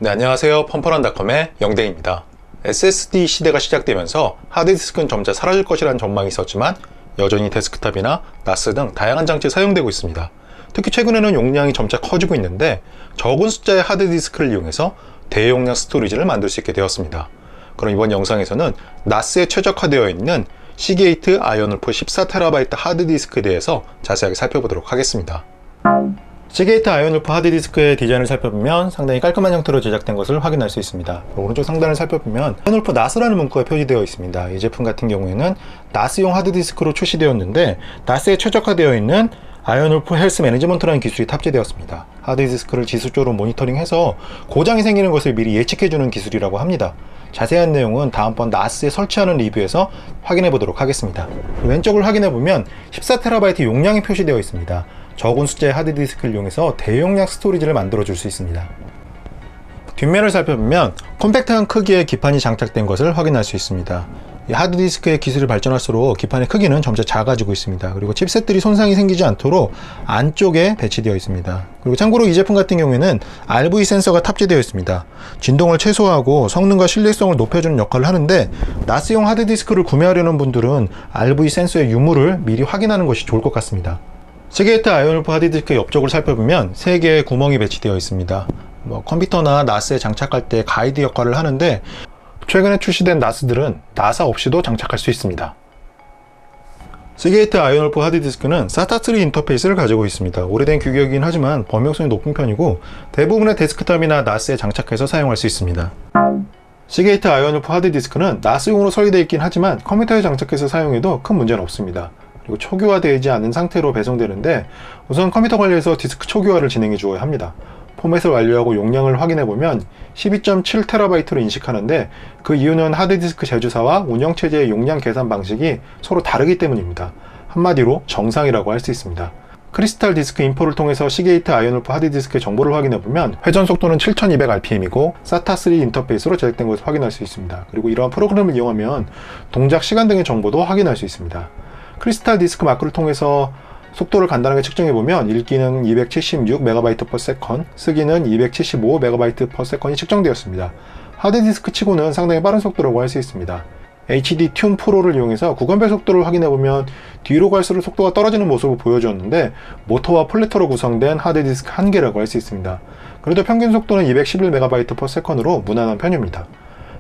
네, 안녕하세요. 펀펀한닷컴의 영댕입니다. SSD 시대가 시작되면서 하드디스크는 점차 사라질 것이라는 전망이 있었지만 여전히 데스크탑이나 나스 등 다양한 장치에 사용되고 있습니다. 특히 최근에는 용량이 점차 커지고 있는데 적은 숫자의 하드디스크를 이용해서 대용량 스토리지를 만들 수 있게 되었습니다. 그럼 이번 영상에서는 나스에 최적화되어 있는 시게이트 아이언울프 14TB 하드디스크에 대해서 자세하게 살펴보도록 하겠습니다. 시게이트 아이언울프 하드디스크의 디자인을 살펴보면 상당히 깔끔한 형태로 제작된 것을 확인할 수 있습니다. 오른쪽 상단을 살펴보면 아이언울프 나스라는 문구가 표시되어 있습니다. 이 제품 같은 경우에는 나스용 하드디스크로 출시되었는데 나스에 최적화되어 있는 아이언울프 헬스 매니지먼트라는 기술이 탑재되었습니다. 하드디스크를 지수적으로 모니터링해서 고장이 생기는 것을 미리 예측해주는 기술이라고 합니다. 자세한 내용은 다음번 나스에 설치하는 리뷰에서 확인해 보도록 하겠습니다. 왼쪽을 확인해 보면 14TB 용량이 표시되어 있습니다. 적은 숫자의 하드디스크를 이용해서 대용량 스토리지를 만들어 줄 수 있습니다. 뒷면을 살펴보면 컴팩트한 크기의 기판이 장착된 것을 확인할 수 있습니다. 이 하드디스크의 기술이 발전할수록 기판의 크기는 점차 작아지고 있습니다. 그리고 칩셋들이 손상이 생기지 않도록 안쪽에 배치되어 있습니다. 그리고 참고로 이 제품 같은 경우에는 RV 센서가 탑재되어 있습니다. 진동을 최소화하고 성능과 신뢰성을 높여주는 역할을 하는데 나스용 하드디스크를 구매하려는 분들은 RV 센서의 유무를 미리 확인하는 것이 좋을 것 같습니다. 시게이트 아이언울프 하드디스크 옆쪽을 살펴보면 3개의 구멍이 배치되어 있습니다. 컴퓨터나 나스에 장착할 때 가이드 역할을 하는데 최근에 출시된 나스들은 나사 없이도 장착할 수 있습니다. 시게이트 아이언울프 하드디스크는 SATA3 인터페이스를 가지고 있습니다. 오래된 규격이긴 하지만 범용성이 높은 편이고 대부분의 데스크탑이나 나스에 장착해서 사용할 수 있습니다. 시게이트 아이언울프 하드디스크는 나스용으로 설계되어 있긴 하지만 컴퓨터에 장착해서 사용해도 큰 문제는 없습니다. 그리고 초기화되지 않은 상태로 배송되는데 우선 컴퓨터 관리에서 디스크 초기화를 진행해 주어야 합니다. 포맷을 완료하고 용량을 확인해 보면 12.7TB로 인식하는데 그 이유는 하드디스크 제조사와 운영체제의 용량 계산 방식이 서로 다르기 때문입니다. 한마디로 정상이라고 할 수 있습니다. 크리스탈 디스크 인포를 통해서 시게이트 아이언울프 하드디스크의 정보를 확인해 보면 회전 속도는 7200rpm이고 SATA3 인터페이스로 제작된 것을 확인할 수 있습니다. 그리고 이러한 프로그램을 이용하면 동작 시간 등의 정보도 확인할 수 있습니다. 크리스탈 디스크 마크를 통해서 속도를 간단하게 측정해보면 읽기는 276MB/s, 쓰기는 275MB/s이 측정되었습니다. 하드디스크 치고는 상당히 빠른 속도라고 할 수 있습니다. HD 튠 프로를 이용해서 구간별 속도를 확인해보면 뒤로 갈수록 속도가 떨어지는 모습을 보여주었는데 모터와 플래터로 구성된 하드디스크 한 개라고 할 수 있습니다. 그래도 평균 속도는 211MB/s로 무난한 편입니다.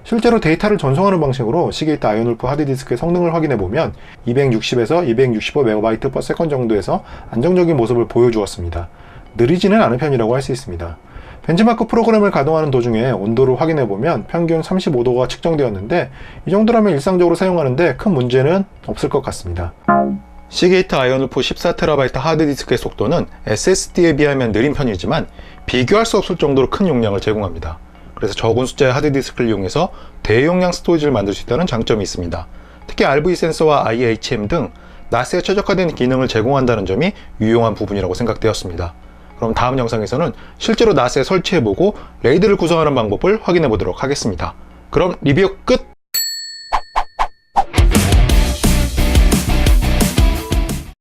실제로 데이터를 전송하는 방식으로 시게이트 아이언울프 하드디스크의 성능을 확인해보면 260에서 265MB/s 정도에서 안정적인 모습을 보여주었습니다. 느리지는 않은 편이라고 할 수 있습니다. 벤치마크 프로그램을 가동하는 도중에 온도를 확인해보면 평균 35도가 측정되었는데 이 정도라면 일상적으로 사용하는데 큰 문제는 없을 것 같습니다. 시게이트 아이언울프 14TB 하드디스크의 속도는 SSD에 비하면 느린 편이지만 비교할 수 없을 정도로 큰 용량을 제공합니다. 그래서 적은 숫자의 하드디스크를 이용해서 대용량 스토리지를 만들 수 있다는 장점이 있습니다. 특히 RV 센서와 IHM 등 나스에 최적화된 기능을 제공한다는 점이 유용한 부분이라고 생각되었습니다. 그럼 다음 영상에서는 실제로 나스에 설치해보고 레이드를 구성하는 방법을 확인해 보도록 하겠습니다. 그럼 리뷰 끝!